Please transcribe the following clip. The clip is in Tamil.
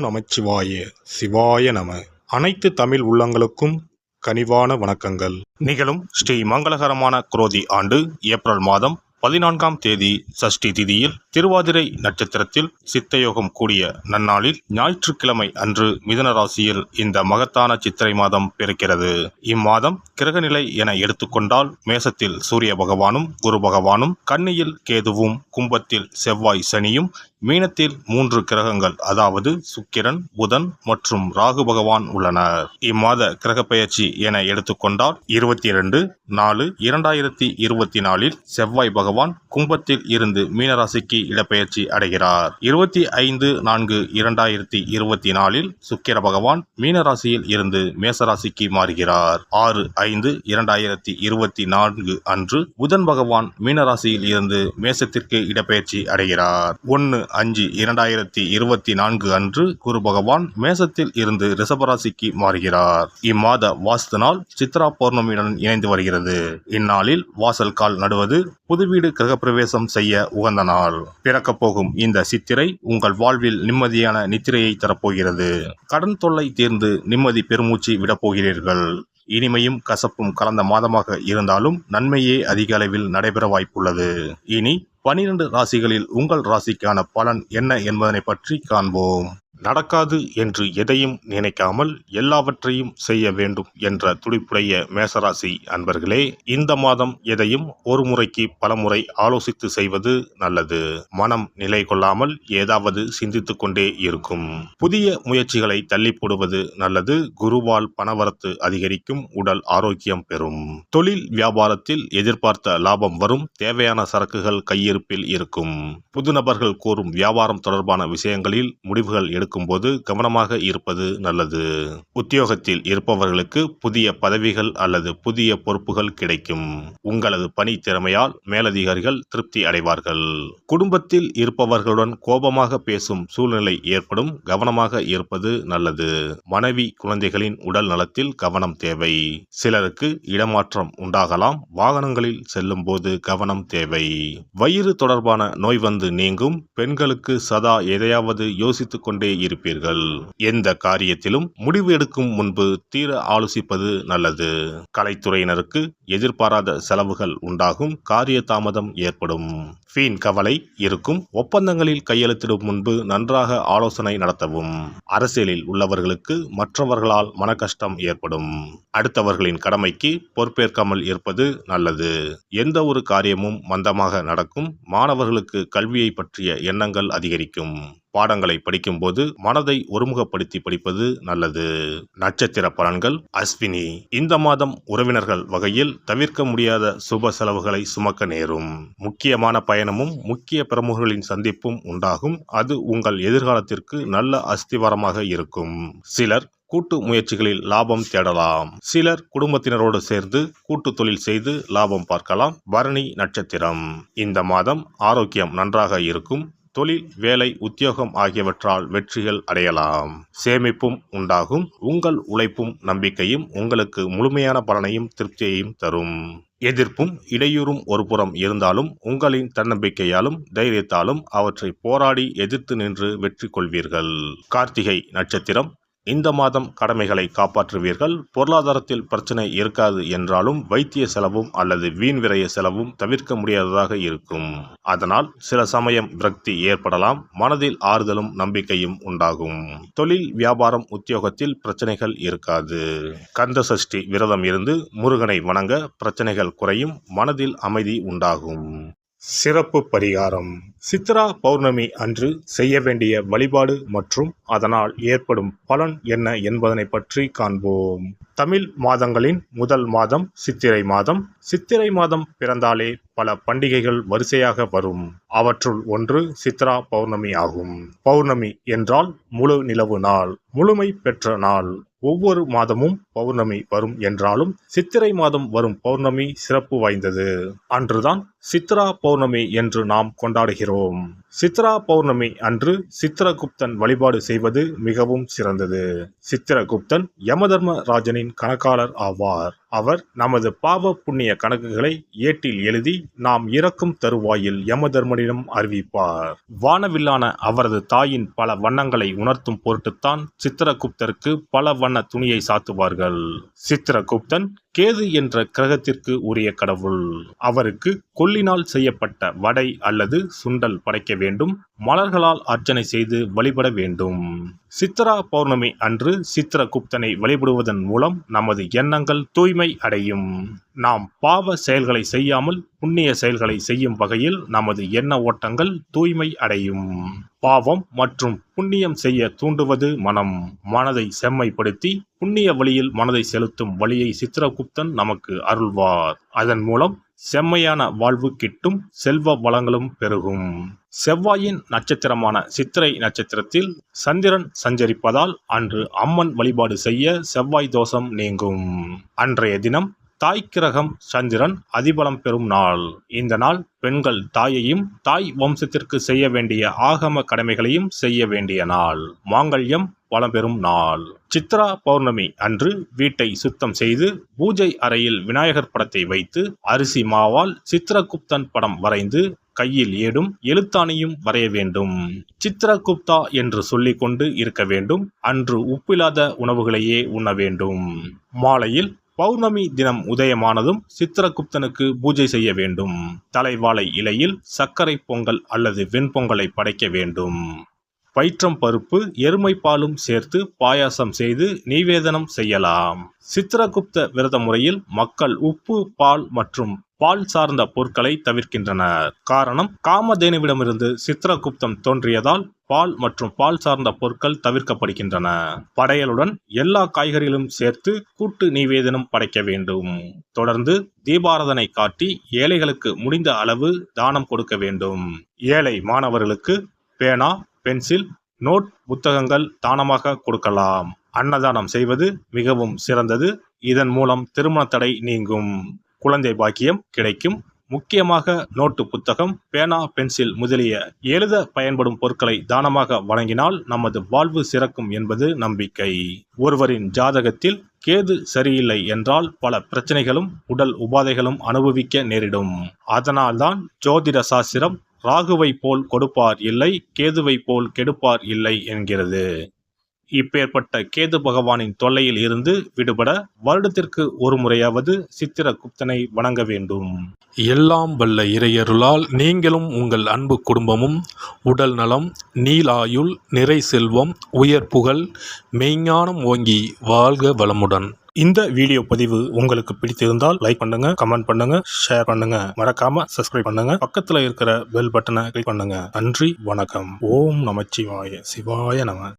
நமச்சிவாய சிவாய நம. அனைத்து தமிழ் உள்ளங்களுக்கும் கனிவான வணக்கங்கள். நிகழும் ஸ்ரீ மங்களகரமான குரோதி ஆண்டு ஏப்ரல் மாதம் 14ஆம் தேதி சஷ்டி திதியில் திருவாதிரை நட்சத்திரத்தில் சித்தயோகம் கூடிய நன்னாளில் ஞாயிற்றுக்கிழமை அன்று மிதுன ராசியில் இந்த மகத்தான சித்திரை மாதம் பிறக்கிறது. இம்மாதம் கிரகநிலை என எடுத்துக்கொண்டால் மேசத்தில் சூரிய பகவானும் குரு பகவானும், கன்னியில் கேதுவும், கும்பத்தில் செவ்வாய் சனியும், மீனத்தில் 3 கிரகங்கள் அதாவது சுக்கிரன், புதன் மற்றும் ராகு பகவான் உள்ளனர். இம்மாத கிரகப்பெயர்ச்சி என எடுத்துக்கொண்டால் 22/4/2024 செவ்வாய் பகவான் கும்பத்தில் இருந்து மீனராசிக்கு இடப்பெயர்ச்சி அடைகிறார். 25/4/2024 சுக்கிர பகவான் மீனராசியில் இருந்து மேசராசிக்கு மாறுகிறார். 6/5/2024 அன்று புதன் பகவான் மீனராசியில் இருந்து மேசத்திற்கு இடப்பெயர்ச்சி அடைகிறார். 1/5/2024 அன்று குரு பகவான் மேசத்தில் இருந்து ரிஷபராசிக்கு மாறுகிறார். இம்மாத வாஸ்து நாள் சித்ரா பௌர்ணமியுடன் இணைந்து வருகிறது. இந்நாளில் வாசல் கால் நடுவது, புது வீடு கிரகப்பிரவேசம் செய்ய உகந்த நாள். பிறக்கப் போகும் இந்த சித்திரை உங்கள் வாழ்வில் நிம்மதியான நித்திரையை தரப்போகிறது. கடன் தொல்லை தீர்ந்து நிம்மதி பெருமூச்சு விடப்போகிறீர்கள். இனிமையும் கசப்பும் கலந்த மாதமாக இருந்தாலும் நன்மையே அதிக அளவில் நடைபெற வாய்ப்புள்ளது. இனி 12 ராசிகளில் உங்கள் ராசிக்கான பலன் என்ன என்பதனை பற்றி காண்போம். நடக்காது என்று எதையும் நினைக்காமல் எல்லாவற்றையும் செய்ய வேண்டும் என்ற துடிப்புடைய மேசராசி அன்பர்களே, இந்த மாதம் எதையும் ஒரு முறைக்கு பலமுறை ஆலோசித்து செய்வது நல்லது. மனம் நிலை கொள்ளாமல் ஏதாவது சிந்தித்து கொண்டே இருக்கும். புதிய முயற்சிகளை தள்ளி போடுவது நல்லது. குருவால் பணவரத்து அதிகரிக்கும், உடல் ஆரோக்கியம் பெறும். தொழில் வியாபாரத்தில் எதிர்பார்த்த லாபம் வரும். தேவையான சரக்குகள் கையிருப்பில் இருக்கும். புது நபர்கள் கூறும் வியாபாரம் தொடர்பான விஷயங்களில் முடிவுகள் எடுக்கும் போது கவனமாக இருப்பது நல்லது. உத்தியோகத்தில் இருப்பவர்களுக்கு புதிய பதவிகள் அல்லது புதிய பொறுப்புகள் கிடைக்கும். உங்களது பணி திறமையால் மேலதிகாரிகள் திருப்தி அடைவார்கள். குடும்பத்தில் இருப்பவர்களுடன் கோபமாக பேசும் சூழ்நிலை ஏற்படும். கவனமாக இருப்பது நல்லது. மனைவி குழந்தைகளின் உடல் நலத்தில் கவனம் தேவை. சிலருக்கு இடமாற்றம் உண்டாகலாம். வாகனங்களில் செல்லும் போது கவனம் தேவை. வயிறு தொடர்பான நோய் வந்து நீங்கும். பெண்களுக்கு சதா எதையாவது யோசித்துக் கொண்டே இருப்பீர்கள். எந்த காரியத்திலும் முடிவு எடுக்கும் முன்பு தீர ஆலோசிப்பது நல்லது. கலைத்துறையினருக்கு எதிர்பாராத செலவுகள் உண்டாகும். காரிய தாமதம் ஏற்படும். வீண் கவலை இருக்கும். ஒப்பந்தங்களில் கையெழுத்திடும் முன்பு நன்றாக ஆலோசனை நடத்தவும். அரசியலில் உள்ளவர்களுக்கு மற்றவர்களால் மன கஷ்டம் ஏற்படும். அடுத்தவர்களின் கடமைக்கு பொறுப்பேற்காமல் இருப்பது நல்லது. எந்த ஒரு காரியமும் மந்தமாக நடக்கும். மாணவர்களுக்கு கல்வியை பற்றிய எண்ணங்கள் அதிகரிக்கும். பாடங்களை படிக்கும் போது மனதை ஒருமுகப்படுத்தி படிப்பது நல்லது. நட்சத்திர பலன்கள். அஸ்வினி. இந்த மாதம் உறவினர்கள் வகையில் தவிர்க்க முடியாத சுப செலவுகளை சுமக்க நேரும். முக்கியமான பயணமும் முக்கிய பிரமுகர்களின் சந்திப்பும் உண்டாகும். அது உங்கள் எதிர்காலத்திற்கு நல்ல அஸ்திவாரமாக இருக்கும். சிலர் கூட்டு முயற்சிகளில் லாபம் தேடலாம். சிலர் குடும்பத்தினரோடு சேர்ந்து கூட்டு தொழில் செய்து லாபம் பார்க்கலாம். பரணி நட்சத்திரம். இந்த மாதம் ஆரோக்கியம் நன்றாக இருக்கும். தொழில், வேலை, உத்தியோகம் ஆகியவற்றால் வெற்றிகள் அடையலாம். சேமிப்பும் உண்டாகும். உங்கள் உழைப்பும் நம்பிக்கையும் உங்களுக்கு முழுமையான பலனையும் திருப்தியையும் தரும். எதிர்ப்பும் இடையூறும் ஒருபுறம் இருந்தாலும் உங்களின் தன்னம்பிக்கையாலும் தைரியத்தாலும் அவற்றை போராடி எதிர்த்து நின்று வெற்றி கொள்வீர்கள். கார்த்திகை நட்சத்திரம். இந்த மாதம் கடமைகளை காப்பாற்றுவீர்கள். பொருளாதாரத்தில் பிரச்சனை இருக்காது என்றாலும் வைத்திய செலவும் அல்லது வீண் விரய செலவும் தவிர்க்க முடியாததாக இருக்கும். அதனால் சில சமயம் விரக்தி ஏற்படலாம். மனதில் ஆறுதலும் நம்பிக்கையும் உண்டாகும். தொழில், வியாபாரம், உத்தியோகத்தில் பிரச்சனைகள் இருக்காது. கந்த சஷ்டி விரதம் இருந்து முருகனை வணங்க பிரச்சனைகள் குறையும். மனதில் அமைதி உண்டாகும். சிறப்பு பரிகாரம். சித்ரா பௌர்ணமி அன்று செய்ய வேண்டிய வழிபாடு மற்றும் அதனால் ஏற்படும் பலன் என்ன என்பதனை பற்றி காண்போம். தமிழ் மாதங்களின் முதல் மாதம் சித்திரை மாதம். சித்திரை மாதம் பிறந்தாலே பல பண்டிகைகள் வரிசையாக வரும். அவற்றுள் ஒன்று சித்ரா பௌர்ணமி ஆகும். பௌர்ணமி என்றால் முழு நிலவு நாள், முழுமை பெற்ற நாள். ஒவ்வொரு மாதமும் பௌர்ணமி வரும் என்றாலும் சித்திரை மாதம் வரும் பௌர்ணமி சிறப்பு வாய்ந்தது. அன்றுதான் சித்ரா பௌர்ணமி என்று நாம் கொண்டாடுகிறோம். சித்ரா பௌர்ணமி அன்று சித்திரகுப்தன் வழிபாடு செய்வது மிகவும் சிறந்தது. சித்திரகுப்தன் யமதர்ம ராஜனின் கணக்காளர் ஆவார். அவர் நமது பாவ புண்ணிய கணக்குகளை ஏட்டில் எழுதி நாம் இறக்கும் தருவாயில் யமதர்மனிடம் அறிவிப்பார். வானவில்லான அவரது தாயின் பல வண்ணங்களை உணர்த்தும் பொருட்டுத்தான் சித்திரகுப்தருக்கு பல வண்ண துணியை சாத்துவார்கள். சித்திரகுப்தன் கேது என்ற கிரகத்திற்கு உரிய கடவுள். அவருக்கு கொல்லினால் செய்யப்பட்ட வடை அல்லது சுண்டல் படைக்க வேண்டும். மலர்களால் அர்ச்சனை செய்து வழிபட வேண்டும். சித்ரா பௌர்ணமி அன்று சித்திரகுப்தனை வழிபடுவதன் மூலம் நமது எண்ணங்கள் தூய்மை அடையும். நாம் பாவ செயல்களை செய்யாமல் புண்ணிய செயல்களை செய்யும் வகையில் நமது எண்ண ஓட்டங்கள் தூய்மை அடையும். பாவம் மற்றும் புண்ணியம் செய்ய தூண்டுவது மனம். மனதை செம்மைப்படுத்தி புண்ணிய வழியில் மனதை செலுத்தும் வழியை சித்திரகுப்தன் நமக்கு அருள்வார். அதன் மூலம் செம்மையான வாழ்வு கிட்டும், செல்வ வளங்களும் பெருகும். செவ்வாயின் நட்சத்திரமான சித்திரை நட்சத்திரத்தில் சந்திரன் சஞ்சரிப்பதால் அன்று அம்மன் வழிபாடு செய்ய செவ்வாய் தோஷம் நீங்கும். அன்றைய தினம் தாய் கிரகம் சந்திரன் அதிபலம் பெறும் நாள். இந்த நாள் பெண்கள் தாயையும் தாய் வம்சத்திற்கு செய்ய வேண்டிய ஆகம கடமைகளையும் செய்ய வேண்டிய நாள். மாங்கல்யம் வளம் பெறும் நாள். சித்ரா பௌர்ணமி அன்று வீட்டை சுத்தம் செய்து பூஜை அறையில் விநாயகர் படத்தை வைத்து அரிசி மாவால் சித்திரகுப்தன் படம் வரைந்து கையில் ஏடும் எழுத்தாணியும் வரைய வேண்டும். சித்திரகுப்தா என்று சொல்லிக் கொண்டு இருக்க வேண்டும். அன்று உப்பில்லாத உணவுகளையே உண்ண வேண்டும். மாலையில் பௌர்ணமி தினம் உதயமானதும் சித்திரகுப்தனுக்கு பூஜை செய்ய வேண்டும். தலைவாழை இலையில் சர்க்கரை பொங்கல் அல்லது வெண்பொங்கலை படைக்க வேண்டும். பயிற்றம் பருப்பு எருமை பாலும் சேர்த்து பாயாசம் செய்து நிவேதனம் செய்யலாம். சித்திரகுப்த விரத முறையில் மக்கள் உப்பு, பால் மற்றும் பால் சார்ந்த பொருட்களை தவிர்க்கின்றனர். காரணம், காமதேனுவிடமிருந்து சித்திரகுப்தம் தோன்றியதால் பால் மற்றும் பால் சார்ந்த பொருட்கள் தவிர்க்கப்படுகின்றன. படையலுடன் எல்லா காய்கறிகளும் சேர்த்து கூட்டு நிவேதனம் படைக்க வேண்டும். தொடர்ந்து தீபாராதனை காட்டி ஏழைகளுக்கு முடிந்த அளவு தானம் கொடுக்க வேண்டும். ஏழை மாணவர்களுக்கு பேனா, பென்சில், நோட், புத்தகங்கள் தானமாக கொடுக்கலாம். அன்னதானம் செய்வது மிகவும் சிறந்தது. இதன் மூலம் திருமண தடை நீங்கும், குழந்தை பாக்கியம் கிடைக்கும். முக்கியமாக நோட்டு புத்தகம், பேனா, பென்சில் முதலிய எழுத பயன்படும் பொருட்களை தானமாக வழங்கினால் நமது வாழ்வு சிறக்கும் என்பது நம்பிக்கை. ஒருவரின் ஜாதகத்தில் கேது சரியில்லை என்றால் பல பிரச்சனைகளும் உடல் உபாதைகளும் அனுபவிக்க நேரிடும். அதனால்தான் ஜோதிட சாஸ்திரம் ராகுவை போல் கொடுப்பார் இல்லை, கேதுவை போல் கெடுப்பார் இல்லை என்கிறது. இப்பேற்பட்ட கேது பகவானின் தொல்லையில் இருந்து விடுபட வருடத்திற்கு ஒரு முறையாவது சித்திரகுப்தனை வணங்க வேண்டும். எல்லாம் வல்ல இறையருளால் நீங்களும் உங்கள் அன்பு குடும்பமும் உடல் நலம், நீலாயுள், நிறை செல்வம், உயர் புகழ், மெய்ஞானம் ஓங்கி வாழ்க வளமுடன். இந்த வீடியோ பதிவு உங்களுக்கு பிடித்திருந்தால் லைக் பண்ணுங்க, கமெண்ட் பண்ணுங்க, ஷேர் பண்ணுங்க. மறக்காம சப்ஸ்கிரைப் பண்ணுங்க. பக்கத்துல இருக்கிற பெல் பட்டனை கிளிக் பண்ணுங்க. நன்றி, வணக்கம். ஓம் நமச்சிவாய. சிவாய நம.